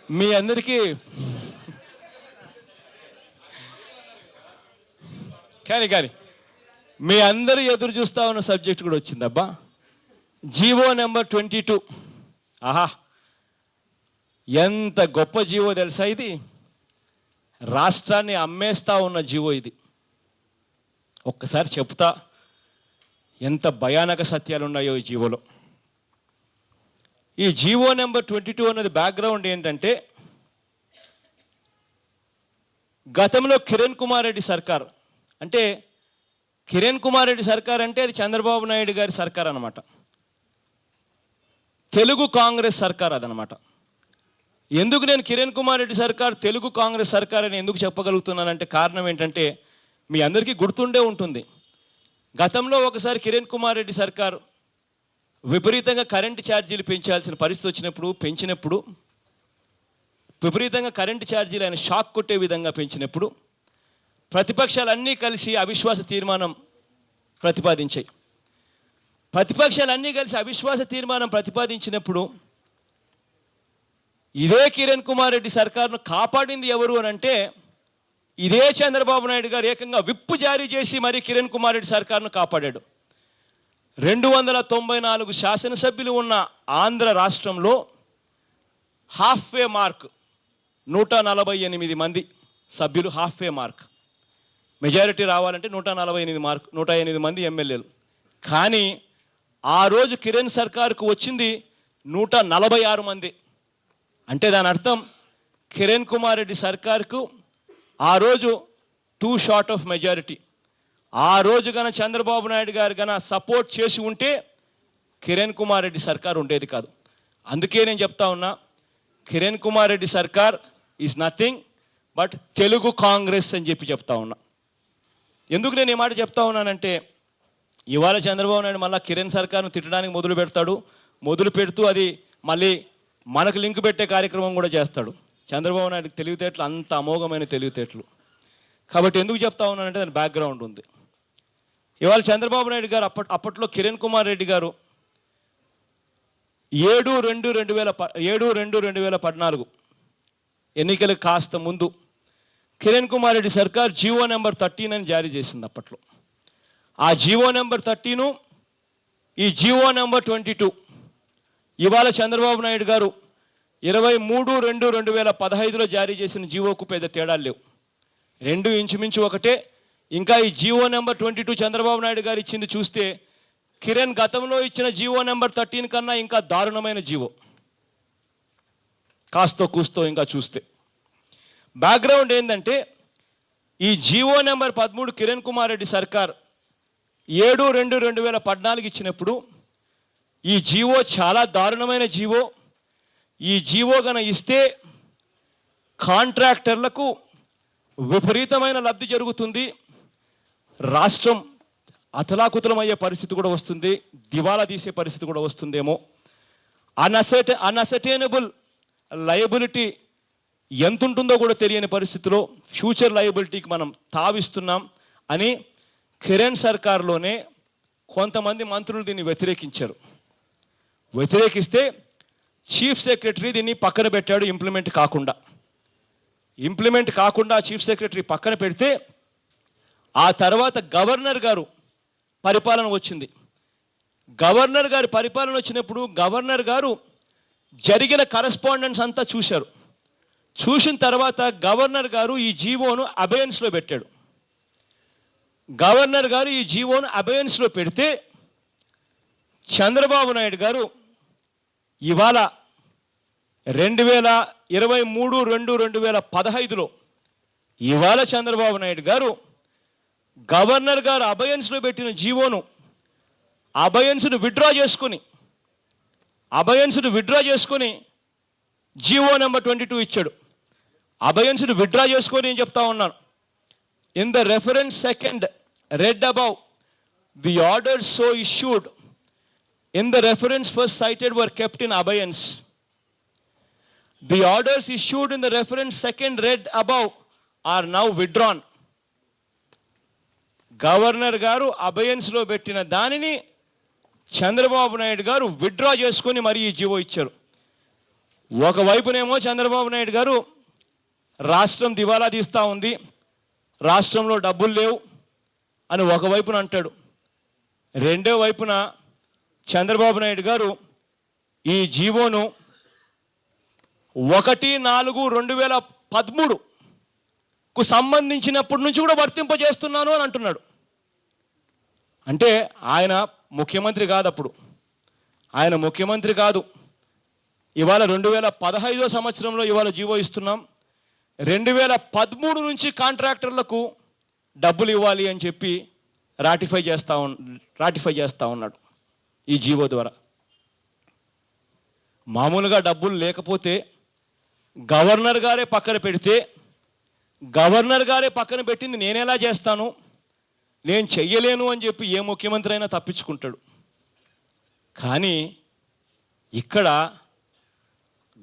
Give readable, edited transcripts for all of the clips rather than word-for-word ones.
మీ అందరికీ కానీ మీ అందరూ ఎదురు చూస్తా ఉన్న సబ్జెక్ట్ కూడా వచ్చిందబ్బా. GO number 22. ఆహా, ఎంత గొప్ప జీవో తెలుసా ఇది. రాష్ట్రాన్ని అమ్మేస్తా ఉన్న జీవో ఇది. ఒక్కసారి చెప్తా ఎంత భయానక సత్యాలు ఉన్నాయో ఈ జీవోలో. ఈ జీవో నెంబర్ 22 అన్నది బ్యాక్గ్రౌండ్ ఏంటంటే, గతంలో కిరణ్ కుమార్ రెడ్డి సర్కార్, అంటే కిరణ్ కుమార్ రెడ్డి సర్కార్ అంటే అది చంద్రబాబు నాయుడు గారి సర్కార్ అన్నమాట. తెలుగు కాంగ్రెస్ సర్కార్ అదనమాట. ఎందుకు నేను కిరణ్ కుమార్ రెడ్డి సర్కార్ తెలుగు కాంగ్రెస్ సర్కార్ అని ఎందుకు చెప్పగలుగుతున్నానంటే కారణం ఏంటంటే, మీ అందరికీ గుర్తుండే ఉంటుంది. గతంలో ఒకసారి కిరణ్ కుమార్ రెడ్డి సర్కార్ విపరీతంగా కరెంటు ఛార్జీలు పెంచాల్సిన పరిస్థితి పెంచినప్పుడు విపరీతంగా కరెంటు ఛార్జీలు ఆయన షాక్ కొట్టే విధంగా పెంచినప్పుడు ప్రతిపక్షాలన్నీ కలిసి అవిశ్వాస తీర్మానం ప్రతిపాదించాయి. ప్రతిపక్షాలన్నీ కలిసి అవిశ్వాస తీర్మానం ప్రతిపాదించినప్పుడు ఇదే కిరణ్ కుమార్ రెడ్డి సర్కార్ను కాపాడింది ఎవరు అని అంటే, ఇదే చంద్రబాబు నాయుడు గారు ఏకంగా విప్పు జారీ చేసి మరీ కిరణ్ కుమార్ రెడ్డి సర్కార్ను కాపాడాడు. 294 శాసనసభ్యులు ఉన్న ఆంధ్ర రాష్ట్రంలో హాఫ్వే మార్క్ 148 మంది సభ్యులు, హాఫ్వే మార్క్. మెజారిటీ రావాలంటే 148 మంది ఎమ్మెల్యేలు. కానీ ఆ రోజు కిరణ్ సర్కార్కు వచ్చింది 146 మంది. అంటే దాని అర్థం కిరణ్ కుమార్ రెడ్డి సర్కార్కు ఆ రోజు 2 షార్ట్ ఆఫ్ మెజారిటీ. ఆ రోజు గన చంద్రబాబు నాయుడు గారు గన సపోర్ట్ చేసి ఉంటే కిరణ్ కుమార్ రెడ్డి సర్కార్ ఉండేది కాదు. అందుకే నేను చెప్తా ఉన్నా, కిరణ్ కుమార్ రెడ్డి సర్కార్ is nothing but Telugu Congress అని చెప్తా ఉన్నా. ఎందుకు నేను ఈ మాట చెప్తా ఉన్నానంటే, ఇవాళ చంద్రబాబు నాయుడు మళ్ళీ కిరణ్ సర్కార్ను తిట్టడానికి మొదలు పెడుతూ అది మళ్ళీ మనకు లింక్ పెట్టే కార్యక్రమం కూడా చేస్తాడు. చంద్రబాబు నాయుడు తెలివితేటలు అంత అమోఘమైన తెలివితేటలు. కాబట్టి ఎందుకు చెప్తా ఉన్నానంటే దాని బ్యాక్గ్రౌండ్ ఉంది. ఇవాళ చంద్రబాబు నాయుడు గారు అప్పట్లో కిరణ్ కుమార్ రెడ్డి గారు 7/2/2014 ఎన్నికలకు కాస్త ముందు కిరణ్ కుమార్ రెడ్డి సర్కార్ జీవో నెంబర్ 13 అని జారీ చేసింది అప్పట్లో. ఆ జీవో నెంబర్ 13, ఈ జీవో నెంబర్ 22 ఇవాళ చంద్రబాబు నాయుడు గారు 23/2/2015లో జారీ చేసిన జీవోకు పెద్ద తేడాలు లేవు. రెండు ఇంచుమించు ఒకటే. ఇంకా ఈ జీవో నెంబర్ 22 చంద్రబాబు నాయుడు గారు ఇచ్చింది చూస్తే కిరణ్ గతంలో ఇచ్చిన జీవో నెంబర్ 13 కన్నా ఇంకా దారుణమైన జీవో. కాస్తో కూస్తో ఇంకా చూస్తే బ్యాక్గ్రౌండ్ ఏంటంటే, ఈ జీవో నెంబర్ 13 కిరణ్ కుమార్ రెడ్డి సర్కార్ 7/2/2014 ఇచ్చినప్పుడు ఈ జీవో చాలా దారుణమైన జీవో. ఈ జీవో గన ఇస్తే కాంట్రాక్టర్లకు విపరీతమైన లబ్ధి జరుగుతుంది, రాష్ట్రం అతలాకుతలమయ్యే పరిస్థితి కూడా వస్తుంది, దివాలా తీసే పరిస్థితి కూడా వస్తుందేమో, అన్అసర్టైనబుల్ లయబిలిటీ ఎంత ఉంటుందో కూడా తెలియని పరిస్థితిలో ఫ్యూచర్ లయబిలిటీకి మనం తావిస్తున్నాం అని కిరణ్ సర్కార్లోనే కొంతమంది మంత్రులు దీన్ని వ్యతిరేకిస్తే చీఫ్ సెక్రటరీ దీన్ని పక్కన పెట్టాడు. ఇంప్లిమెంట్ కాకుండా చీఫ్ సెక్రటరీ పక్కన పెడితే ఆ తర్వాత గవర్నర్ గారు పరిపాలన వచ్చింది. గవర్నర్ గారి పరిపాలన వచ్చినప్పుడు గవర్నర్ గారు జరిగిన కరెస్పాండెన్స్ అంతా చూశారు. చూసిన తర్వాత గవర్నర్ గారు ఈ జీవోను అబయన్స్లో పెట్టాడు. గవర్నర్ గారు ఈ జీవోను అబయన్స్లో పెడితే చంద్రబాబు నాయుడు గారు ఇవాళ 2023/2/2015లో ఇవాళ చంద్రబాబు నాయుడు గారు గవర్నర్ గారు అబయన్స్లో పెట్టిన జీవోను అబయన్స్ను విత్డ్రా చేసుకొని జీవో నెంబర్ 22 ఇచ్చాడు. అబయన్స్ను విత్డ్రా చేసుకొని నేను చెప్తా ఉన్నాను. In the reference second read above, the orders so issued in the reference first cited were kept in abeyance. The orders issued in the reference second read above are now withdrawn. Governor గారు అబయన్స్లో పెట్టిన దానిని చంద్రబాబు నాయుడు గారు withdraw చేసుకొని మరి ఈ GO ఇచ్చారు. ఒకవైపునేమో చంద్రబాబు నాయుడు గారు రాష్ట్రం దివాలా తీస్తూ ఉంది, రాష్ట్రంలో డబ్బులు లేవు అని ఒకవైపున అంటాడు. రెండో వైపున చంద్రబాబు నాయుడు గారు ఈ జీవోను 1/4/2013కు సంబంధించినప్పటి నుంచి కూడా వర్తింపజేస్తున్నాను అని అంటున్నాడు. అంటే ఆయన ముఖ్యమంత్రి కాదు, అప్పుడు ఆయన ముఖ్యమంత్రి కాదు. ఇవాళ 2015 సంవత్సరంలో ఇవాళ జీవో ఇస్తున్నాం. 2013 నుంచి కాంట్రాక్టర్లకు డబ్బులు ఇవ్వాలి అని చెప్పి రాటిఫై చేస్తా ఉన్నాడు ఈ జీవో ద్వారా. మామూలుగా డబ్బులు లేకపోతే గవర్నర్ గారే పక్కన పెడితే, గవర్నర్ గారే పక్కన పెట్టింది నేనెలా చేస్తాను, నేను చెయ్యలేను అని చెప్పి ఏ ముఖ్యమంత్రి అయినా తప్పించుకుంటాడు. కానీ ఇక్కడ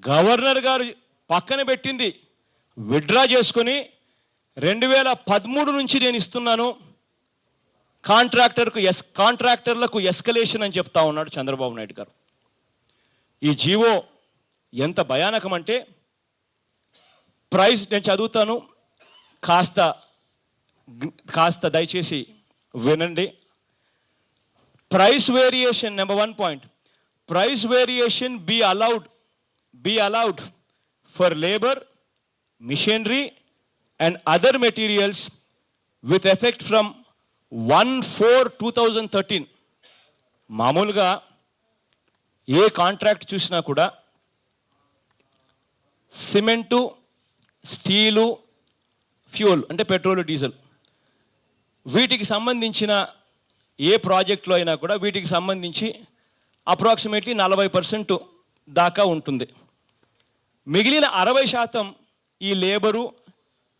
గవర్నర్ గారు పక్కన పెట్టింది విత్డ్రా చేసుకొని 2013 నుంచి నేను ఇస్తున్నాను, కాంట్రాక్టర్లకు ఎస్కలేషన్ అని చెప్తా ఉన్నాడు చంద్రబాబు నాయుడు గారు. ఈ జీవో ఎంత భయానకం అంటే, ప్రైస్ నేను చదువుతాను, కాస్త దయచేసి వినండి. Price variation number 1 point, price variation be allowed for labor, machinery and other materials with effect from 1/4/2013. మామూలుగా ఏ కాంట్రాక్ట్ చూసినా కూడా సిమెంటు, స్టీలు, ఫ్యూల్ అంటే పెట్రోల్, డీజిల్, వీటికి సంబంధించిన ఏ ప్రాజెక్టులో అయినా కూడా వీటికి సంబంధించి అప్రాక్సిమేట్లీ 40% దాకా ఉంటుంది. మిగిలిన 60% ఈ లేబరు,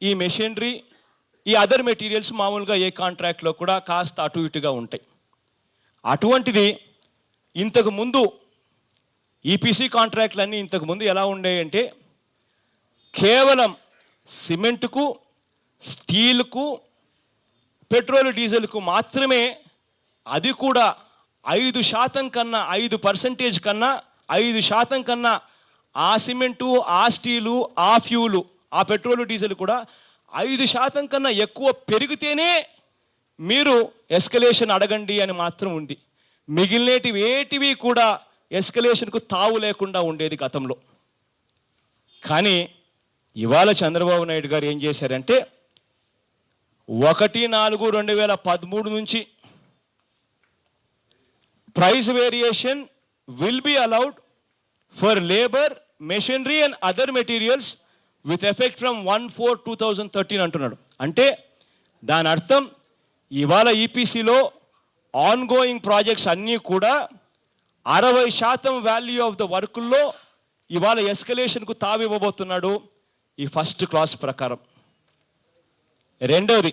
ఈ మెషినరీ, ఈ అదర్ మెటీరియల్స్ మామూలుగా ఏ కాంట్రాక్ట్లో కూడా కాస్త అటు ఇటుగా ఉంటాయి. అటువంటిది ఇంతకుముందు ఈపీసీ కాంట్రాక్ట్లన్నీ ఇంతకుముందు ఎలా ఉండేయంటే, కేవలం సిమెంటుకు, స్టీల్కు, పెట్రోల్, డీజిల్కు మాత్రమే, అది కూడా 5% కన్నా 5% కన్నా 5% కన్నా ఆ సిమెంటు, ఆ స్టీలు, ఆ ఫ్యూలు, ఆ పెట్రోల్, డీజిల్ కూడా 5% కన్నా ఎక్కువ పెరిగితేనే మీరు ఎస్కలేషన్ అడగండి అని మాత్రం ఉంది. మిగిలినటివి ఏటివి కూడా ఎస్కలేషన్కు తావు లేకుండా ఉండేది గతంలో. కానీ ఇవాళ చంద్రబాబు నాయుడు గారు ఏం చేశారంటే, 1/4/2013 నుంచి price variation will be allowed for labor, machinery and other materials with effect from 1/4/2013 అంటున్నాడు. అంటే దాని అర్థం ఇవాళ ఈపీసీలో ఆన్గోయింగ్ ప్రాజెక్ట్స్ అన్నీ కూడా 60% వాల్యూ ఆఫ్ ద వర్కుల్లో ఇవాళ ఎస్కలేషన్కు తావివ్వబోతున్నాడు ఈ ఫస్ట్ క్లాస్ ప్రకారం. రెండవది,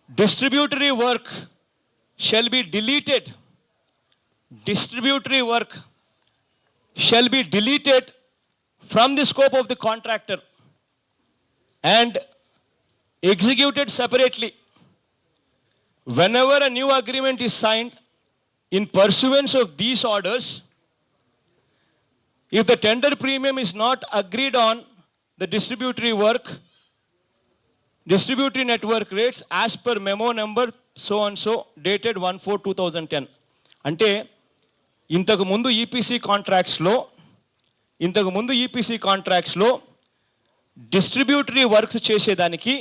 distributory work shall be deleted. Distributory work shall be deleted from the scope of the contractor and executed separately. Whenever a new agreement is signed in pursuance of these orders, if the tender premium is not agreed on the distributory network rates as per memo number so and so dated 1/4/2010. అంటే ఇంతకు ముందు EPC కాంట్రాక్ట్స్లో distributary works చేసేదానికి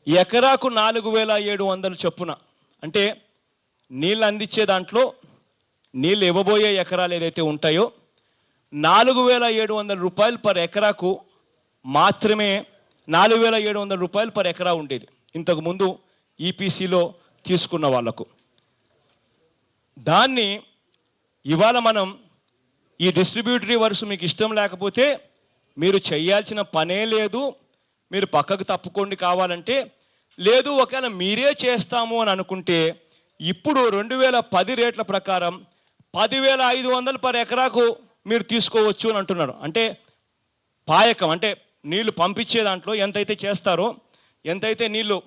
ఎకరాకు 4,700 చొప్పున, అంటే నీళ్ళు అందించే దాంట్లో నీళ్ళు ఇవ్వబోయే ఎకరాలు ఏదైతే ఉంటాయో 4,700 రూపాయలు పర్ ఎకరాకు మాత్రమే 4,700 రూపాయలు పర్ ఎకరా ఉండేది ఇంతకుముందు ఈపీసీలో తీసుకున్న వాళ్లకు. దాన్ని ఇవాళ మనం ఈ డిస్ట్రిబ్యూటరీ వర్క్స్ మీకు ఇష్టం లేకపోతే మీరు చేయాల్సిన పనే లేదు, మీరు పక్కకు తప్పుకోండి కావాలంటే, లేదు ఒకవేళ మీరే చేస్తాము అని అనుకుంటే ఇప్పుడు 2010 రేట్ల ప్రకారం 10,500 పర్ ఎకరాకు మీరు తీసుకోవచ్చు అని అంటున్నారు. అంటే పాయకం అంటే నీళ్లు పంపించే దాంట్లో ఎంతైతే చేస్తారో ఎంతైతే నీళ్ళు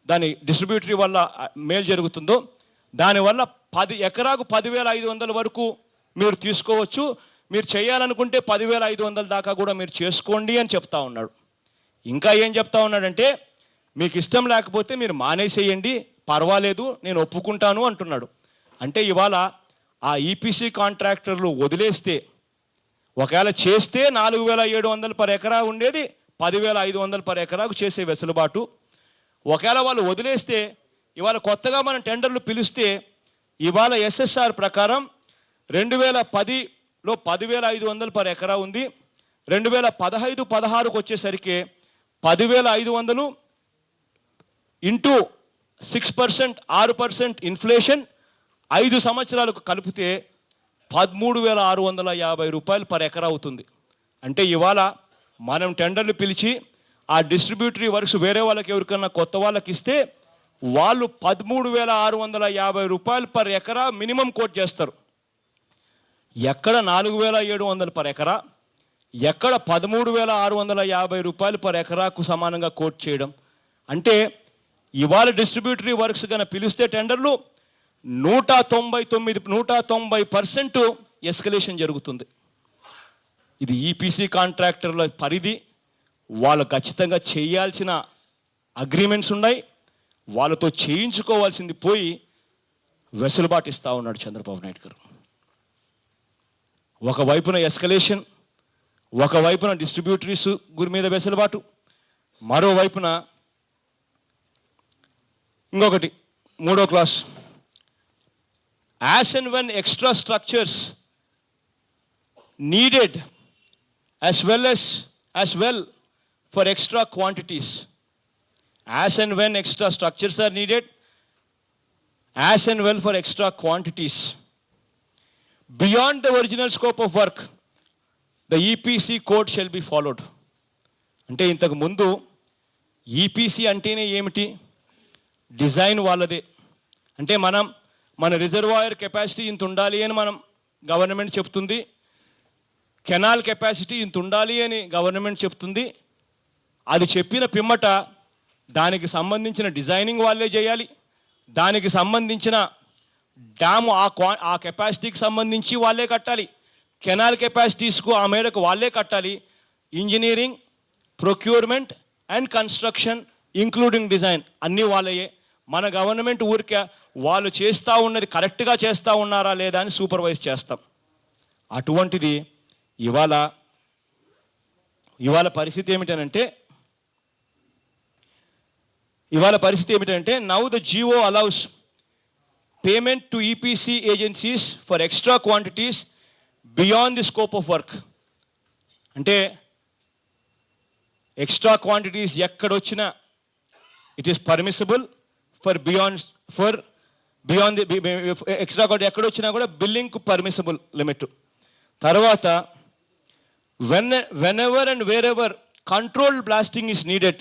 దాని డిస్ట్రిబ్యూటరీ వల్ల మేలు జరుగుతుందో దానివల్ల 10 ఎకరాకు 10,500 వరకు మీరు తీసుకోవచ్చు. మీరు చేయాలనుకుంటే 10,500 దాకా కూడా మీరు చేసుకోండి అని చెప్తా ఉన్నాడు. ఇంకా ఏం చెప్తా ఉన్నాడంటే మీకు ఇష్టం లేకపోతే మీరు మానేసేయండి, పర్వాలేదు, నేను ఒప్పుకుంటాను అంటున్నాడు. అంటే ఇవాళ ఆ ఈపీసీ కాంట్రాక్టర్లు వదిలేస్తే ఒకవేళ చేస్తే 4,700 పర్ ఎకరా ఉండేది 10,500 పర్ ఎకరాకు చేసే వెసులుబాటు. ఒకవేళ వాళ్ళు వదిలేస్తే ఇవాళ కొత్తగా మనం టెండర్లు పిలిస్తే ఇవాళ ఎస్ఎస్ఆర్ ప్రకారం 2010లో 10,500 పర్ ఎకరా ఉంది. 2015-16కు వచ్చేసరికి 10,500 ఇంటూ 6%, 6% ఇన్ఫ్లేషన్ 5 సంవత్సరాలకు కలిపితే 13,650 రూపాయలు పర్ ఎకరా అవుతుంది. అంటే ఇవాళ మనం టెండర్లు పిలిచి ఆ డిస్ట్రిబ్యూటరీ వర్క్స్ వేరే వాళ్ళకి ఎవరికన్నా కొత్త వాళ్ళకి ఇస్తే వాళ్ళు 13,650 రూపాయలు పర్ ఎకరా మినిమం కోట్ చేస్తారు. ఎక్కడ 4,700 పర్ ఎకరా, ఎక్కడ 13,650 రూపాయలు పర్ ఎకరాకు సమానంగా కోట్ చేయడం. అంటే ఇవాళ డిస్ట్రిబ్యూటరీ వర్క్స్ కన్నా పిలిస్తే టెండర్లు 190% ఎస్కలేషన్ జరుగుతుంది. ఇది ఈపీసీ కాంట్రాక్టర్ల పరిధి. వాళ్ళు ఖచ్చితంగా చేయాల్సిన అగ్రిమెంట్స్ ఉన్నాయి, వాళ్ళతో చేయించుకోవాల్సింది పోయి వెసులుబాటు ఇస్తూ ఉన్నాడు చంద్రబాబు నాయుడు గారు. ఒకవైపున ఎస్కలేషన్, ఒకవైపున డిస్ట్రిబ్యూటరీస్ గురి మీద వెసులుబాటు, మరోవైపున ఇంకొకటి 3వ class, as and when extra structures needed as well for extra quantities. As and when extra structures are needed, as and well for extra quantities beyond the original scope of work, the EPC code shall be followed. అంటే ఇంతకు ముందు EPC అంటేనే ఏమిటి? Design వాళ్ళదే. అంటే మన reservoir capacity ఇంత ఉండాలి అని మనం గవర్నమెంట్ చెప్తుంది, కెనాల్ కెపాసిటీ ఇంత ఉండాలి అని గవర్నమెంట్ చెప్తుంది. అది చెప్పిన పిమ్మట దానికి సంబంధించిన డిజైనింగ్ వాళ్ళే చేయాలి, దానికి సంబంధించిన డ్యాము ఆ కెపాసిటీకి సంబంధించి వాళ్ళే కట్టాలి, కెనాల్ కెపాసిటీస్కు ఆ మేరకు వాళ్ళే కట్టాలి. Engineering, procurement and construction including design అన్నీ వాళ్ళయే. మన గవర్నమెంట్ ఊరికే వాళ్ళు చేస్తూ ఉన్నది కరెక్ట్గా చేస్తూ ఉన్నారా లేదా అని సూపర్వైజ్ చేస్తాం. అటువంటిది ఇవాళ పరిస్థితి ఏమిటంటే now the GO allows payment to EPC agencies for extra quantities beyond the scope of work. అంటే ఎక్స్ట్రా క్వాంటిటీస్ ఎక్కడొచ్చినా it is permissible for beyond the extra quantity ఎక్కడొచ్చినా కూడా బిల్లింగ్కు పర్మిసిబుల్ లిమిట్. తర్వాత whenever and wherever controlled blasting is needed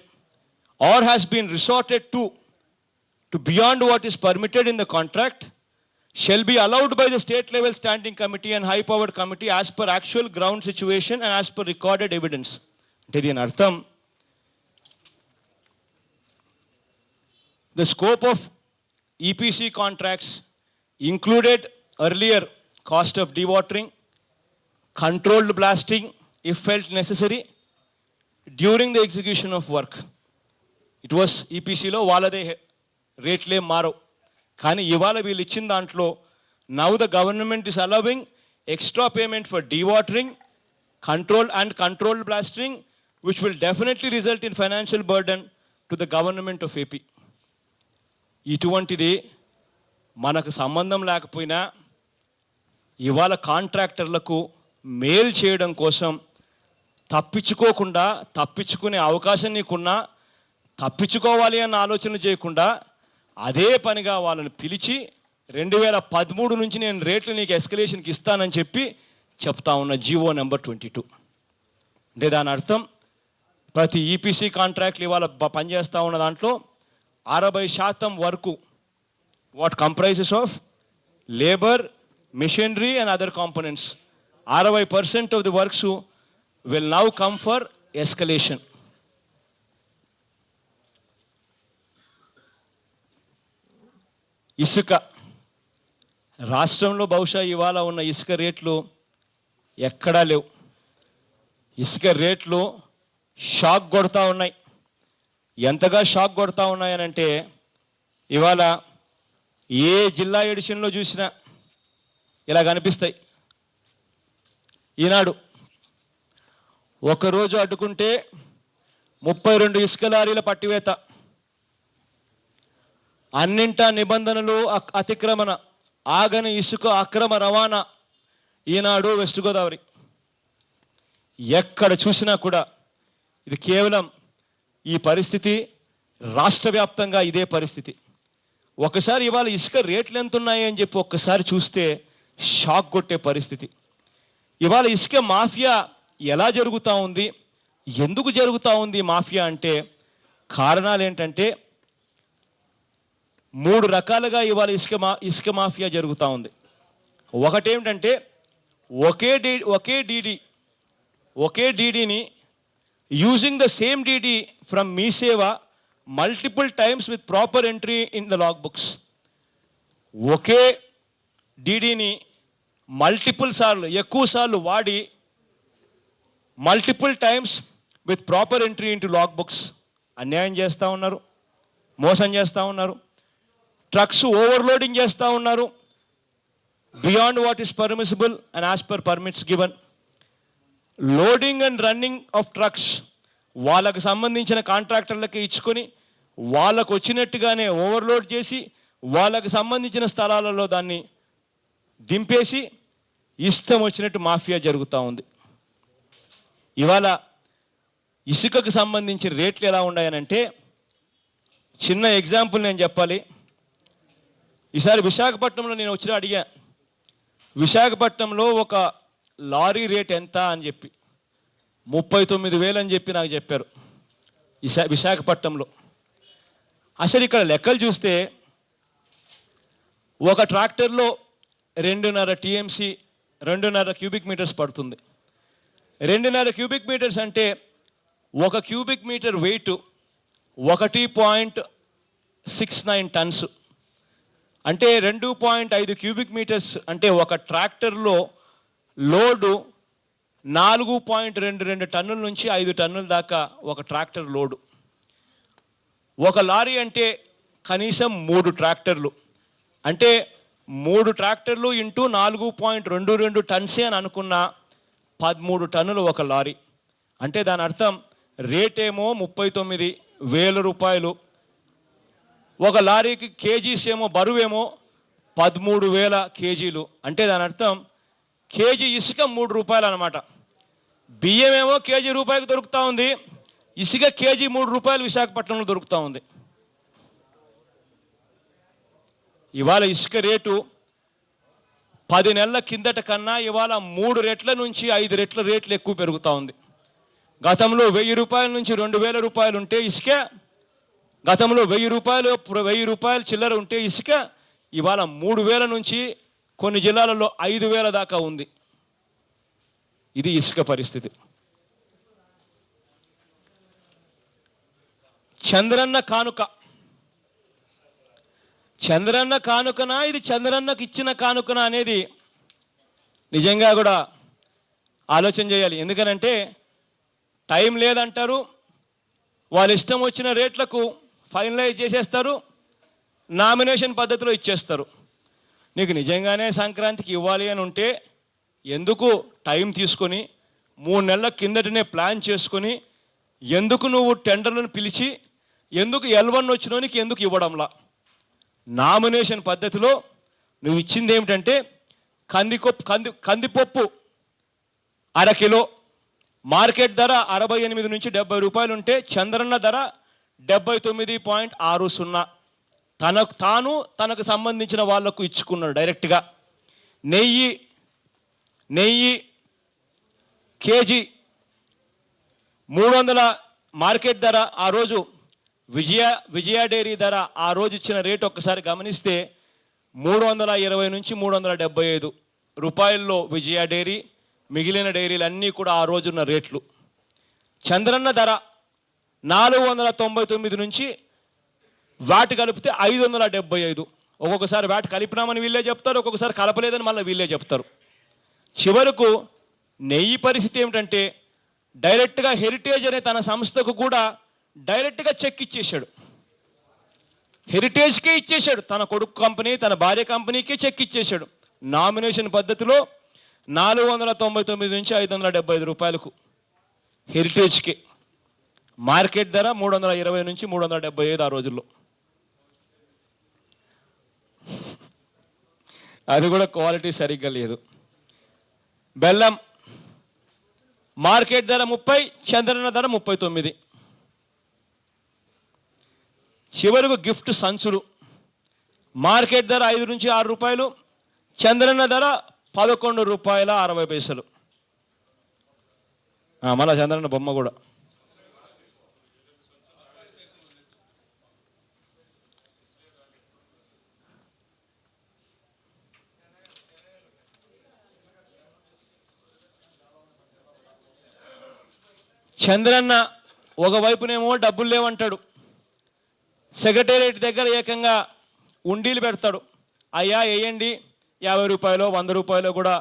or has been resorted to beyond what is permitted in the contract shall be allowed by the state level standing committee and high powered committee as per actual ground situation and as per recorded evidence. అంటే దీని అర్థం the scope of EPC contracts included earlier cost of dewatering, controlled blasting if felt necessary during the execution of work. It was EPCలో వాళ్ళదే రేట్లే మారవు. కానీ ఇవాళ వీళ్ళు ఇచ్చిన దాంట్లో now the government is allowing extra payment for dewatering, controlled blasting, which will definitely result in financial burden to the government of AP. ఇటువంటిది మనకు సంబంధం లేకపోయినా ఇవాళ కాంట్రాక్టర్లకు మేల్ చేయడం కోసం తప్పించుకునే అవకాశం నీకున్నా తప్పించుకోవాలి అన్న ఆలోచన చేయకుండా అదే పనిగా వాళ్ళని పిలిచి 2013 నుంచి నేను రేట్లు నీకు ఎస్కలేషన్కి ఇస్తానని చెప్తా ఉన్న జీవో నెంబర్ 22. అంటే దాని అర్థం ప్రతి ఈపీసీ కాంట్రాక్ట్లు ఇవాళ పనిచేస్తూ ఉన్న దాంట్లో 60% వరకు what comprises of labour, machinery and other components, 60% of the works will now come for escalation. ఇసుక రాష్ట్రంలో బహుశా ఇవాళ ఉన్న ఇసుక రేట్లు ఎక్కడా లేవు. ఇసుక రేట్లు షాక్ కొడతా ఉన్నాయి. ఎంతగా షాక్ కొడతా ఉన్నాయనంటే ఇవాళ ఏ జిల్లా ఎడిషన్లో చూసినా ఇలా కనిపిస్తాయి. ఈనాడు ఒకరోజు అడ్డుకుంటే 32 ఇసుక లారీల పట్టివేత, అన్నింటా నిబంధనలు అతిక్రమణ, ఆగని ఇసుక అక్రమ రవాణా. ఈనాడు వెస్ట్ గోదావరి ఎక్కడ చూసినా కూడా ఇది కేవలం ఈ పరిస్థితి రాష్ట్ర వ్యాప్తంగా ఇదే పరిస్థితి. ఒకసారి ఇవాళ ఇసుక రేట్లు ఎంత ఉన్నాయి అని చెప్పి ఒక్కసారి చూస్తే షాక్ కొట్టే పరిస్థితి. ఇవాళ ఇసుక మాఫియా ఎలా జరుగుతూ ఉంది, ఎందుకు జరుగుతూ ఉంది మాఫియా అంటే కారణాలు ఏంటంటే 3 రకాలుగా ఇవాళ ఇసుక మాఫియా జరుగుతూ ఉంది. ఒకటేమిటంటే ఒకే డీడీని using the same DD from MeeSeva multiple times with proper entry in the log books. ఒకే డీడీని మల్టిపుల్ సార్లు, ఎక్కువ సార్లు వాడి multiple times with proper entry into log books అన్యాయం చేస్తూ ఉన్నారు, మోసం చేస్తూ ఉన్నారు. ట్రక్స్ ఓవర్లోడింగ్ చేస్తూ ఉన్నారు beyond what is permissible and as per permits given. Loading and running of trucks వాళ్ళకు సంబంధించిన కాంట్రాక్టర్లకి ఇచ్చుకొని వాళ్ళకు వచ్చినట్టుగానే ఓవర్లోడ్ చేసి వాళ్ళకు సంబంధించిన స్థలాలలో దాన్ని దింపేసి ఇష్టం వచ్చినట్టు మాఫియా జరుగుతూ ఉంది. ఇవాళ ఇసుకకు సంబంధించిన రేట్లు ఎలా ఉన్నాయనంటే చిన్న ఎగ్జాంపుల్ నేను చెప్పాలి. ఈసారి విశాఖపట్నంలో నేను వచ్చి అడిగా, విశాఖపట్నంలో ఒక లారీ రేట్ ఎంత అని చెప్పి 39,000 అని చెప్పి నాకు చెప్పారు విశాఖపట్నంలో. అసలు ఇక్కడ లెక్కలు చూస్తే ఒక ట్రాక్టర్లో 2.5 టీఎంసీ 2.5 క్యూబిక్ మీటర్స్ పడుతుంది. 2.5 క్యూబిక్ మీటర్స్ అంటే ఒక క్యూబిక్ మీటర్ వెయిట్ 1.69 టన్స్ అంటే 2.5 క్యూబిక్ మీటర్స్ అంటే ఒక ట్రాక్టర్లో లోడు 4.22 టన్నుల నుంచి 5 టన్నుల దాకా ఒక ట్రాక్టర్ లోడు. ఒక లారీ అంటే కనీసం 3 ట్రాక్టర్లు అంటే 3 ట్రాక్టర్లు ఇంటూ 4.22 టన్సే అని అనుకున్న 13 టన్నులు ఒక లారీ. అంటే దాని అర్థం రేటేమో 39,000 రూపాయలు, ఒక లారీకి కేజీస్ ఏమో బరువేమో 13,000 కేజీలు. అంటే దాని అర్థం కేజీ ఇసుక 3 రూపాయలు అనమాట. బియ్యం ఏమో కేజీ రూపాయలకు దొరుకుతూ ఉంది, ఇసుక కేజీ 3 రూపాయలు విశాఖపట్నంలో దొరుకుతూ ఉంది. ఇవాళ ఇసుక రేటు 10 నెలల కిందట కన్నా ఇవాళ 3 రెట్ల నుంచి 5 రెట్ల రేట్లు ఎక్కువ పెరుగుతూ ఉంది. గతంలో 1,000 రూపాయల నుంచి 2,000 రూపాయలు ఉంటే ఇసుక, గతంలో 1,000 రూపాయలు చిల్లర ఉంటే ఇసుక ఇవాళ 3,000 నుంచి కొన్ని జిల్లాలలో 5,000 దాకా ఉంది. ఇది ఇసుక పరిస్థితి. చంద్రన్న కానుక, చంద్రన్న కానుకనా ఇది చంద్రన్నకు ఇచ్చిన కానుకనా అనేది నిజంగా కూడా ఆలోచన చేయాలి. ఎందుకనంటే టైం లేదంటారు, వాళ్ళ ఇష్టం వచ్చిన రేట్లకు ఫైనలైజ్ చేసేస్తారు, నామినేషన్ పద్ధతిలో ఇచ్చేస్తారు. నీకు నిజంగానే సంక్రాంతికి ఇవ్వాలి అని ఉంటే ఎందుకు టైం తీసుకొని 3 నెలల కిందటనే ప్లాన్ చేసుకొని ఎందుకు నువ్వు టెండర్లను పిలిచి ఎందుకు L1 వచ్చినోనికి ఎందుకు ఇవ్వడంలా? నామినేషన్ పద్ధతిలో నువ్వు ఇచ్చింది ఏమిటంటే కందిపప్పు 1/2 కిలో మార్కెట్ ధర 68 నుంచి 70 రూపాయలు ఉంటే చంద్రన్న ధర 79.60. తనకు సంబంధించిన వాళ్లకు ఇచ్చుకున్నాడు డైరెక్ట్గా. నెయ్యి కేజీ 300 మార్కెట్ ధర. ఆ రోజు విజయ డైరీ ధర ఆ రోజు ఇచ్చిన రేటు ఒక్కసారి గమనిస్తే 320 నుంచి 375 రూపాయల్లో విజయ డైరీ, మిగిలిన డైరీలు అన్నీ కూడా ఆ రోజున్న రేట్లు. చంద్రన్న ధర 499 నుంచి వాటి కలిపితే 575. ఒక్కొక్కసారి వ్యాట్ కలిపినామని వీళ్ళే చెప్తారు, ఒక్కొక్కసారి కలపలేదని మళ్ళీ వీళ్ళే చెప్తారు. చివరకు నెయ్యి పరిస్థితి ఏమిటంటే డైరెక్ట్గా హెరిటేజ్ అనే తన సంస్థకు కూడా డైరెక్ట్గా చెక్ ఇచ్చేశాడు. హెరిటేజ్కే ఇచ్చేశాడు, తన కొడుకు కంపెనీ తన భార్య కంపెనీకే చెక్ ఇచ్చేశాడు. నామినేషన్ పద్ధతిలో 499 నుంచి 575 రూపాయలకు హెరిటేజ్కి. మార్కెట్ ధర 320 నుంచి 375 ఆ రోజుల్లో. అది కూడా క్వాలిటీ సరిగ్గా లేదు. బెల్లం మార్కెట్ ధర 30, చంద్రన్న ధర 39. చివరకు గిఫ్ట్ సంచులు మార్కెట్ ధర 5 నుంచి 6 రూపాయలు, చంద్రన్న ధర 11 రూపాయల 60 పైసలు. మళ్ళా చంద్రన్న బొమ్మ కూడా. చంద్రన్న ఒకవైపునేమో డబ్బులు లేవంటాడు, సెక్రటేరియట్ దగ్గర ఏకంగా ఉండీలు పెడతాడు. అయ్యా వేయండి, 50 రూపాయలు 100 రూపాయలు కూడా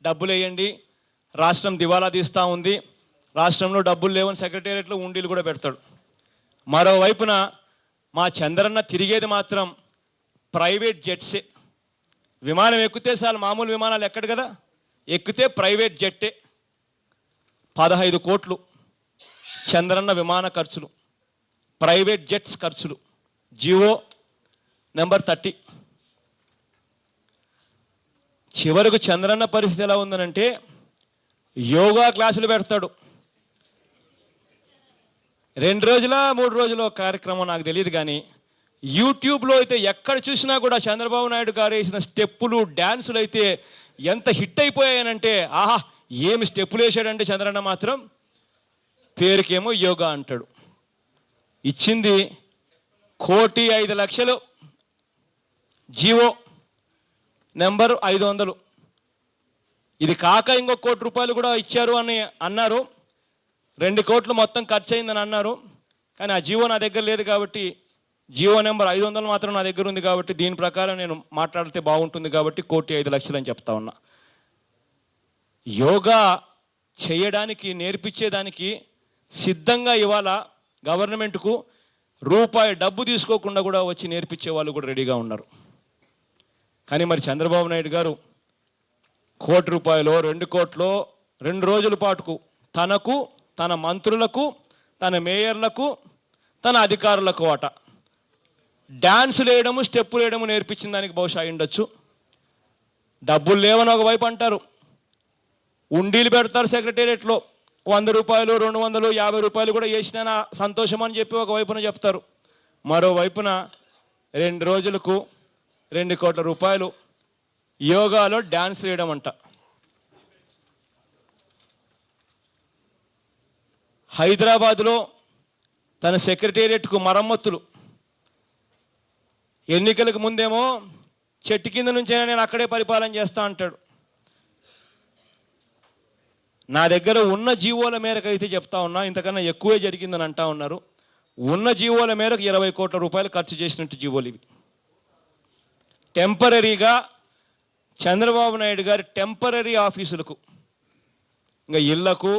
డబ్బులు వేయండి, రాష్ట్రం దివాలా తీస్తూ ఉంది, రాష్ట్రంలో డబ్బులు లేవని సెక్రటేరియట్లో ఉండీలు కూడా పెడతాడు. మరోవైపున మా చంద్రన్న తిరిగేది మాత్రం ప్రైవేట్ జెట్సే. విమానం ఎక్కితే చాలు, మామూలు విమానాలు ఎక్కడు కదా, ఎక్కితే ప్రైవేట్ జెట్టే. 15 కోట్లు చంద్రన్న విమాన ఖర్చులు, ప్రైవేట్ జెట్స్ ఖర్చులు. జియో నెంబర్ 30. చివరకు చంద్రన్న పరిస్థితి ఎలా ఉందనంటే యోగా క్లాసులు పెడతాడు. 2 రోజుల 3 రోజుల కార్యక్రమం నాకు తెలియదు, కానీ యూట్యూబ్లో అయితే ఎక్కడ చూసినా కూడా చంద్రబాబు నాయుడు గారు వేసిన స్టెప్పులు డ్యాన్సులు అయితే ఎంత హిట్ అయిపోయాయనంటే, ఆహా ఏమి స్టెప్పులు వేసాడంటే చంద్రన్న మాత్రం. పేరుకేమో యోగా అంటాడు. ఇచ్చింది 1,05,00,000. జియో నెంబర్ 500. ఇది కాక ఇంకో 1 కోటి రూపాయలు కూడా ఇచ్చారు అని అన్నారు. 2 కోట్లు మొత్తం ఖర్చు అయిందని అన్నారు. కానీ ఆ జియో నా దగ్గర లేదు కాబట్టి, జియో నెంబర్ 500 మాత్రం నా దగ్గర ఉంది కాబట్టి దీని ప్రకారం నేను మాట్లాడితే బాగుంటుంది కాబట్టి 1,05,00,000 అని చెప్తా ఉన్నా. యోగా చేయడానికి నేర్పించేదానికి సిద్ధంగా ఇవాళ గవర్నమెంట్కు రూపాయి డబ్బు తీసుకోకుండా కూడా వచ్చి నేర్పించే వాళ్ళు కూడా రెడీగా ఉన్నారు. కానీ మరి చంద్రబాబు నాయుడు గారు 1 కోటి రూపాయలు 2 కోట్లు 2 రోజుల పాటుకు తనకు, తన మంత్రులకు, తన మేయర్లకు, తన అధికారులకు అట డ్యాన్సులు వేయడము, స్టెప్పులు వేయడము నేర్పించిన దానికి బహుశా ఉండొచ్చు. డబ్బులు లేవని ఒకవైపు అంటారు, ఉండీలు పెడతారు సెక్రటేరియట్లో, 100 రూపాయలు 200 50 రూపాయలు కూడా వేసినా సంతోషం అని చెప్పి ఒకవైపున చెప్తారు. మరోవైపున 2 రోజులకు 2 కోట్ల రూపాయలు యోగాలో డ్యాన్స్ వేయడం అంట. హైదరాబాదులో తన సెక్రటేరియట్కు మరమ్మతులు. ఎన్నికలకు ముందేమో చెట్టు కింద నుంచైనా నేను అక్కడే పరిపాలన చేస్తా అంటాడు. నా దగ్గర ఉన్న జీవోల మేరకు అయితే చెప్తా ఉన్నా, ఇంతకన్నా ఎక్కువే జరిగిందని అంటా ఉన్నారు. ఉన్న జీవోల మేరకు 20 కోట్ల రూపాయలు ఖర్చు చేసినట్టు జీవోలు ఇవి. టెంపరీగా చంద్రబాబు నాయుడు గారి టెంపరీ ఆఫీసులకు, ఇంకా ఇళ్లకు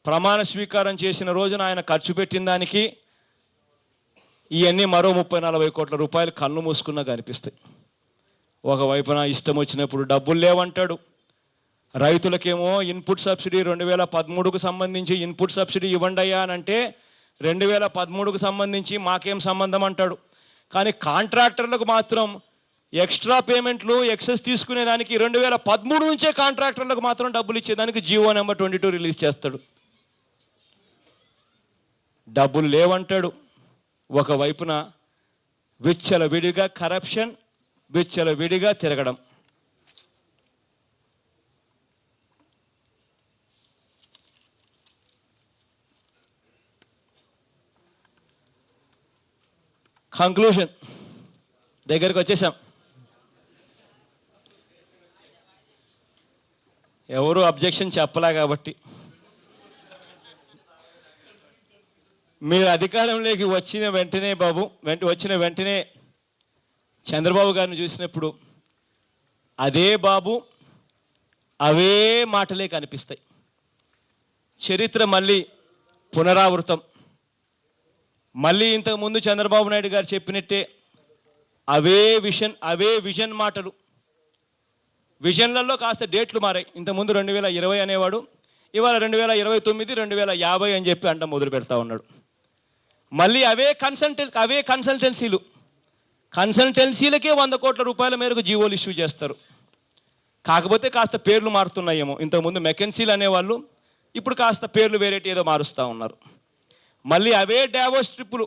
ప్రమాణ స్వీకారం చేసిన రోజున ఆయన ఖర్చు పెట్టిన దానికి ఇవన్నీ మరో 30-40 కోట్ల రూపాయలు కళ్ళు మూసుకున్నా కనిపిస్తాయి. ఒకవైపున ఇష్టం వచ్చినప్పుడు డబ్బులు లేవంటాడు. రైతులకేమో ఇన్పుట్ సబ్సిడీ 2013కు సంబంధించి ఇన్పుట్ సబ్సిడీ ఇవ్వండి అయ్యా అని అంటే 2013కు సంబంధించి మాకేం సంబంధం అంటాడు. కానీ కాంట్రాక్టర్లకు మాత్రం ఎక్స్ట్రా పేమెంట్లు ఎక్సెస్ తీసుకునేదానికి 2013 నుంచే కాంట్రాక్టర్లకు మాత్రం డబ్బులు ఇచ్చేదానికి జియో నెంబర్ 22 రిలీజ్ చేస్తాడు. డబ్బులు లేవంటాడు. ఒకవైపున విచ్చల విడిగా కరప్షన్, విచ్చల విడిగా తిరగడం. కంక్లూషన్ దగ్గరికి వచ్చేసాం. ఎవరు అబ్జెక్షన్ చెప్పలే కాబట్టి మీరు అధికారంలోకి వచ్చిన వెంటనే వచ్చిన వెంటనే చంద్రబాబు గారిని చూసినప్పుడు అదే బాబు అవే మాటలే కనిపిస్తాయి. చరిత్ర మళ్ళీ పునరావృతం. మళ్ళీ ఇంతకుముందు చంద్రబాబు నాయుడు గారు చెప్పినట్టే అవే విజన్ మాటలు. విజన్లలో కాస్త డేట్లు మారాయి. ఇంతకుముందు 2020 అనేవాడు, ఇవాళ 2029, 2050 అని చెప్పి అంట మొదలు పెడతా ఉన్నాడు. మళ్ళీ అవే కన్సల్టెన్సీలకే 100 కోట్ల రూపాయల మేరకు జీవోలు ఇష్యూ చేస్తారు. కాకపోతే కాస్త పేర్లు మారుతున్నాయేమో. ఇంతకుముందు మెకెన్సీలు అనేవాళ్ళు, ఇప్పుడు కాస్త పేర్లు వేరేటి ఏదో మారుస్తూ ఉన్నారు. మళ్ళీ అవే డావోస్ ట్రిప్పులు.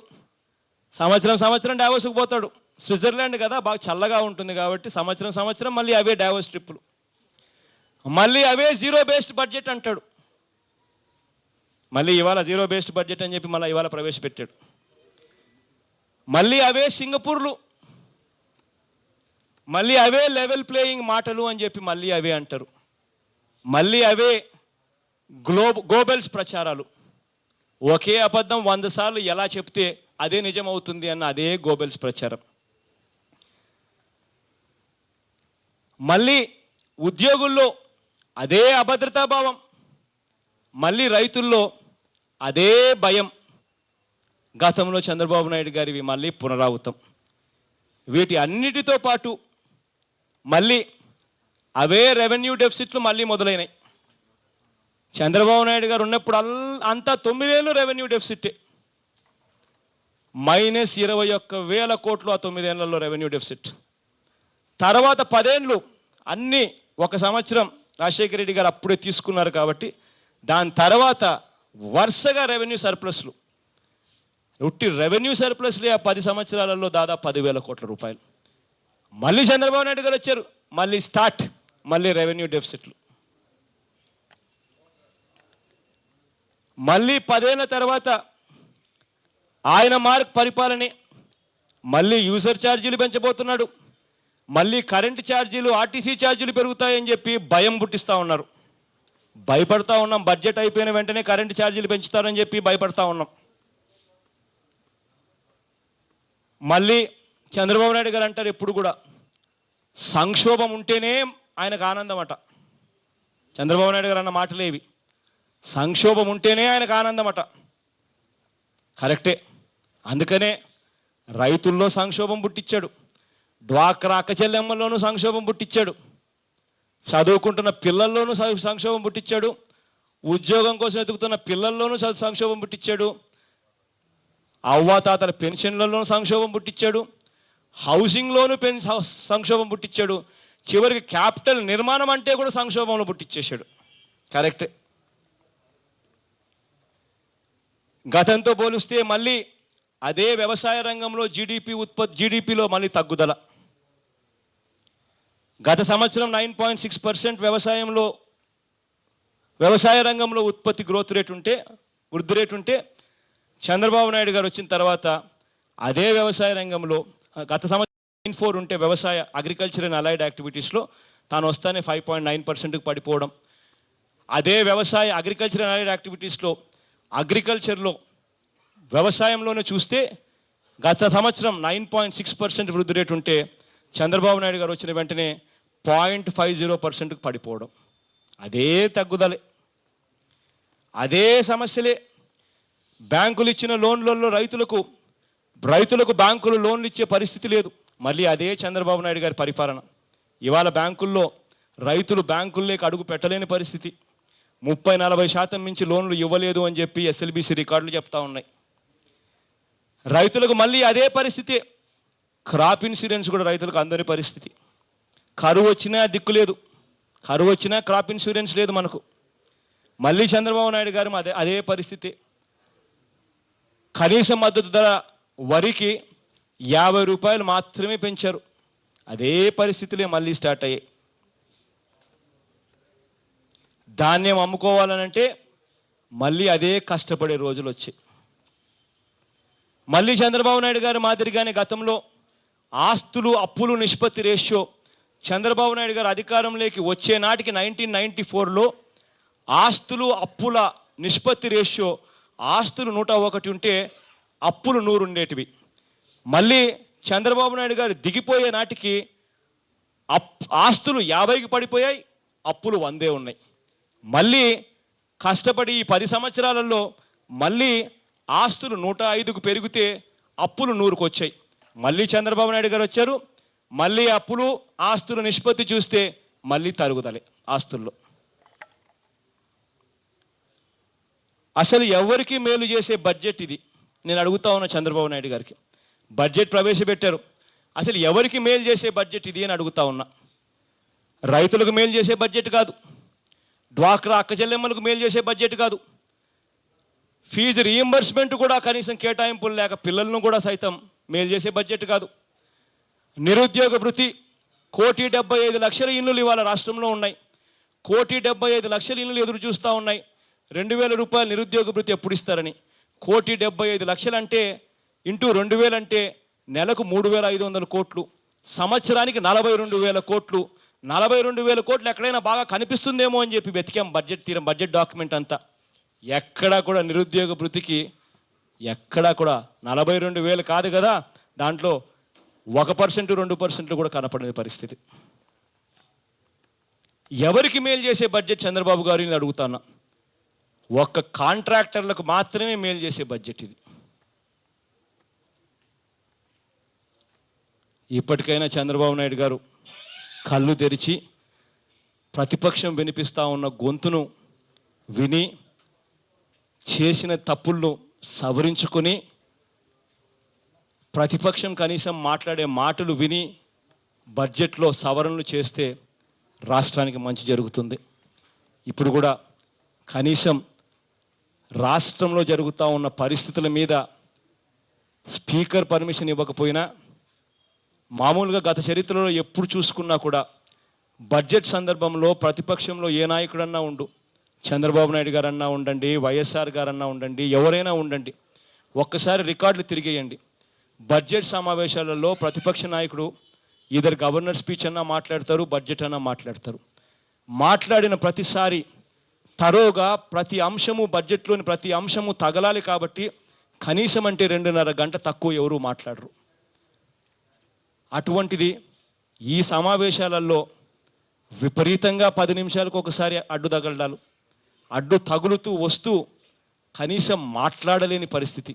సంవత్సరం డావోస్కి పోతాడు. స్విట్జర్లాండ్ కదా, బాగా చల్లగా ఉంటుంది కాబట్టి సంవత్సరం మళ్ళీ అవే డావోస్ ట్రిప్పులు. మళ్ళీ అవే జీరో బేస్డ్ బడ్జెట్ అంటాడు. మళ్ళీ ఇవాళ జీరో బేస్డ్ బడ్జెట్ అని చెప్పి మళ్ళీ ఇవాళ ప్రవేశపెట్టాడు. మళ్ళీ అవే సింగపూర్లు, మళ్ళీ అవే లెవెల్ ప్లేయింగ్ మాటలు అని చెప్పి మళ్ళీ అవే అంటారు. మళ్ళీ అవే గోబెల్స్ ప్రచారాలు. ఒకే అబద్ధం 100 సార్లు ఎలా చెప్తే అదే నిజం అవుతుంది అన్న అదే గోబెల్స్ ప్రచారం. మళ్ళీ ఉద్యోగుల్లో అదే అభద్రతాభావం, మళ్ళీ రైతుల్లో అదే భయం. గతంలో చంద్రబాబు నాయుడు గారివి మళ్ళీ పునరావృతం. వీటి అన్నిటితో పాటు మళ్ళీ అవే రెవెన్యూ డెఫిసిట్లు మళ్ళీ మొదలైనాయి. చంద్రబాబు నాయుడు గారు ఉన్నప్పుడు అంతా 9 ఏళ్ళు రెవెన్యూ డెఫిసిటే. -21,000 కోట్లు ఆ 9 ఏళ్లలో రెవెన్యూ డెఫిసిట్. తర్వాత 10 ఏళ్ళు అన్నీ, 1 సంవత్సరం రాజశేఖర రెడ్డి గారు అప్పుడే తీసుకున్నారు కాబట్టి దాని తర్వాత వరుసగా రెవెన్యూ సర్ప్లస్లు. ఉట్టి రెవెన్యూ సర్ప్లస్లే ఆ 10 సంవత్సరాలలో దాదాపు 10,000 కోట్ల రూపాయలు. మళ్ళీ చంద్రబాబు నాయుడు గారు వచ్చారు, మళ్ళీ రెవెన్యూ డెఫిసిట్లు. మళ్ళీ 10 ఏళ్ల తర్వాత ఆయన పరిపాలనే మళ్ళీ యూజర్ ఛార్జీలు పెంచబోతున్నాడు. మళ్ళీ కరెంటు ఛార్జీలు, ఆర్టీసీ ఛార్జీలు పెరుగుతాయని చెప్పి భయం పుట్టిస్తూ ఉన్నారు. భయపడతా ఉన్నాం. బడ్జెట్ అయిపోయిన వెంటనే కరెంటు ఛార్జీలు పెంచుతారని చెప్పి భయపడతా ఉన్నాం. మళ్ళీ చంద్రబాబు నాయుడు గారు అంటారు ఎప్పుడు కూడా సంక్షోభం ఉంటేనే ఆయనకు ఆనందం అట. చంద్రబాబు నాయుడు గారు అన్న మాటలేవి. సంక్షోభం ఉంటేనే ఆయనకు ఆనందం అట. కరెక్టే. అందుకనే రైతుల్లో సంక్షోభం పుట్టించాడు, డ్వాక్రా అక్కచెల్లెమ్మల్లోనూ సంక్షోభం పుట్టించాడు, చదువుకుంటున్న పిల్లల్లోనూ సంక్షోభం పుట్టించాడు, ఉద్యోగం కోసం ఎదుగుతున్న పిల్లల్లోనూ సంక్షోభం పుట్టించాడు, అవ్వాతాతల పెన్షన్లలోనూ సంక్షోభం పుట్టించాడు, హౌసింగ్లోనూ సంక్షోభం పుట్టించాడు, చివరికి క్యాపిటల్ నిర్మాణం అంటే కూడా సంక్షోభంలో పుట్టించేశాడు. కరెక్టే. గతంతో పోలిస్తే మళ్ళీ అదే వ్యవసాయ రంగంలో జీడిపిలో మళ్ళీ తగ్గుదల. గత సంవత్సరం 9.6% వ్యవసాయ రంగంలో ఉత్పత్తి వృద్ధి రేటు ఉంటే చంద్రబాబు నాయుడు గారు వచ్చిన తర్వాత అదే వ్యవసాయ రంగంలో గత సంవత్సరం 9.4 ఉంటే అగ్రికల్చర్ అండ్ అలైడ్ యాక్టివిటీస్లో తాను వస్తానే 5.9%కి పడిపోవడం. అదే అగ్రికల్చర్ అండ్ అలైడ్ యాక్టివిటీస్లో వ్యవసాయంలోనే చూస్తే గత సంవత్సరం 9.6% వృద్ధి రేటు ఉంటే చంద్రబాబు నాయుడు గారు వచ్చిన వెంటనే 0.50%కి పడిపోవడం. అదే తగ్గుదలే, అదే సమస్యలే. బ్యాంకులు ఇచ్చిన లోన్లలో రైతులకు బ్యాంకులు లోన్లు ఇచ్చే పరిస్థితి లేదు. మళ్ళీ అదే చంద్రబాబు నాయుడు గారి పరిపాలన. ఇవాళ బ్యాంకుల్లో రైతులు బ్యాంకుల్లోకి అడుగు పెట్టలేని పరిస్థితి. 30-40% మించి లోన్లు ఇవ్వలేదు అని చెప్పి SLBC రికార్డులు చెప్తా ఉన్నాయి. రైతులకు మళ్ళీ అదే పరిస్థితి. క్రాప్ ఇన్సూరెన్స్ కూడా రైతులకు అందని పరిస్థితి. కరువు వచ్చినా దిక్కు లేదు, కరువు వచ్చినా క్రాప్ ఇన్సూరెన్స్ లేదు మనకు. మళ్ళీ చంద్రబాబు నాయుడు గారు అదే పరిస్థితి. కనీస మద్దతు ధర వరికి 50 రూపాయలు మాత్రమే పెంచారు. అదే పరిస్థితులే మళ్ళీ స్టార్ట్ అయ్యాయి. ధాన్యం అమ్ముకోవాలనంటే మళ్ళీ అదే కష్టపడే రోజులు వచ్చాయి. మళ్ళీ చంద్రబాబు నాయుడు గారు మాదిరిగానే గతంలో ఆస్తులు అప్పులు నిష్పత్తి రేషియో చంద్రబాబు నాయుడు గారు అధికారంలోకి వచ్చే నాటికి 1994లో ఆస్తులు అప్పుల నిష్పత్తి రేషియో ఆస్తులు 101 ఉంటే అప్పులు 100 ఉండేటివి. మళ్ళీ చంద్రబాబు నాయుడు గారు దిగిపోయే నాటికి ఆస్తులు 50కి పడిపోయాయి, అప్పులు 100 ఉన్నాయి. మళ్ళీ కష్టపడి ఈ 10 సంవత్సరాలలో మళ్ళీ ఆస్తులు 105కు పెరిగితే అప్పులు 100కు వచ్చాయి. మళ్ళీ చంద్రబాబు నాయుడు గారు వచ్చారు, మళ్ళీ అప్పులు ఆస్తుల నిష్పత్తి చూస్తే మళ్ళీ తరుగుదలే ఆస్తుల్లో. అసలు ఎవరికి మేలు చేసే బడ్జెట్ ఇది? నేను అడుగుతా ఉన్నా చంద్రబాబు నాయుడు గారికి. బడ్జెట్ ప్రవేశపెట్టారు, అసలు ఎవరికి మేలు చేసే బడ్జెట్ ఇది అని అడుగుతా ఉన్నా. రైతులకు మేలు చేసే బడ్జెట్ కాదు, డ్వాక్రా అక్క చెల్లెమ్మలకు మేలు చేసే బడ్జెట్ కాదు, ఫీజు రీయింబర్స్మెంట్ కూడా కనీసం కేటాయింపులు లేక పిల్లలను కూడా సైతం మేలు చేసే బడ్జెట్ కాదు. నిరుద్యోగ భృతి 1,75,00,000 ఇళ్ళు ఇవాళ రాష్ట్రంలో ఉన్నాయి. 1,75,00,000 ఇళ్ళు ఎదురు చూస్తూ ఉన్నాయి. 2,000 రూపాయలు నిరుద్యోగ భృతి ఎప్పుడు ఇస్తారని. 1,75,00,000 అంటే ఇంటూ 2,000 అంటే నెలకు 3,500 కోట్లు, సంవత్సరానికి 42,000 కోట్లు. 42,000 కోట్లు ఎక్కడైనా బాగా కనిపిస్తుందేమో అని చెప్పి వెతికాం బడ్జెట్ డాక్యుమెంట్ అంతా. ఎక్కడా కూడా నిరుద్యోగ భృతికి ఎక్కడా కూడా 42,000 కాదు కదా, దాంట్లో 1% 2% కూడా కనపడని పరిస్థితి. ఎవరికి మేలు చేసే బడ్జెట్ చంద్రబాబు గారు నేను అడుగుతాను. ఒక్క కాంట్రాక్టర్లకు మాత్రమే మేలు చేసే బడ్జెట్ ఇది. ఇప్పటికైనా చంద్రబాబు నాయుడు గారు కళ్ళు తెరిచి ప్రతిపక్షం వినిపిస్తూ ఉన్న గొంతును విని చేసిన తప్పులను సవరించుకొని ప్రతిపక్షం కనీసం మాట్లాడే మాటలు విని బడ్జెట్లో సవరణలు చేస్తే రాష్ట్రానికి మంచి జరుగుతుంది. ఇప్పుడు కూడా కనీసం రాష్ట్రంలో జరుగుతూ ఉన్న పరిస్థితుల మీద స్పీకర్ పర్మిషన్ ఇవ్వకపోయినా, మామూలుగా గత చరిత్రలో ఎప్పుడు చూసుకున్నా కూడా బడ్జెట్ సందర్భంలో ప్రతిపక్షంలో ఏ నాయకుడన్నా ఉండు, చంద్రబాబు నాయుడు గారన్నా ఉండండి, వైఎస్ఆర్ గారన్నా ఉండండి, ఎవరైనా ఉండండి, ఒక్కసారి రికార్డులు తిరిగేయండి. బడ్జెట్ సమావేశాలలో ప్రతిపక్ష నాయకుడు ఇద్దరు గవర్నర్ స్పీచ్ అన్నా మాట్లాడతారు, బడ్జెట్ అన్నా మాట్లాడతారు. మాట్లాడిన ప్రతిసారి తరోగా ప్రతి అంశము, బడ్జెట్లోని ప్రతి అంశము తగలాలి కాబట్టి కనీసం అంటే 2.5 గంట తక్కువ ఎవరూ మాట్లాడరు. అటువంటిది ఈ సమావేశాలలో విపరీతంగా 10 నిమిషాలకు ఒకసారి అడ్డు తగలడాలు, అడ్డు తగులుతూ వస్తూ కనీసం మాట్లాడలేని పరిస్థితి.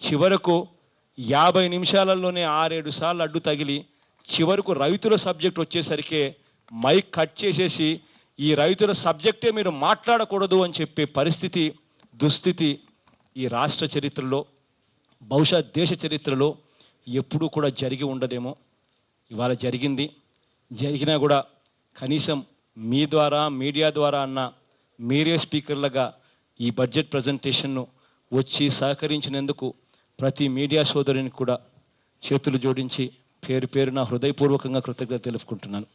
చివరకు 50 నిమిషాలలోనే 6-7 సార్లు అడ్డు తగిలి చివరకు రైతుల సబ్జెక్ట్ వచ్చేసరికి మైక్ కట్ చేసేసి ఈ రైతుల సబ్జెక్టే మీరు మాట్లాడకూడదు అని చెప్పే పరిస్థితి, దుస్థితి ఈ రాష్ట్ర చరిత్రలో, బహుశా దేశ చరిత్రలో ఎప్పుడూ కూడా జరిగి ఉండదేమో. ఇవాళ జరిగింది. జరిగినా కూడా కనీసం మీ ద్వారా, మీడియా ద్వారా అన్న మీరే స్పీకర్లుగా ఈ బడ్జెట్ ప్రజెంటేషన్ను వచ్చి సహకరించినందుకు ప్రతి మీడియా సోదరునికి కూడా చేతులు జోడించి పేరు పేరున హృదయపూర్వకంగా కృతజ్ఞత తెలుపుకుంటున్నాను.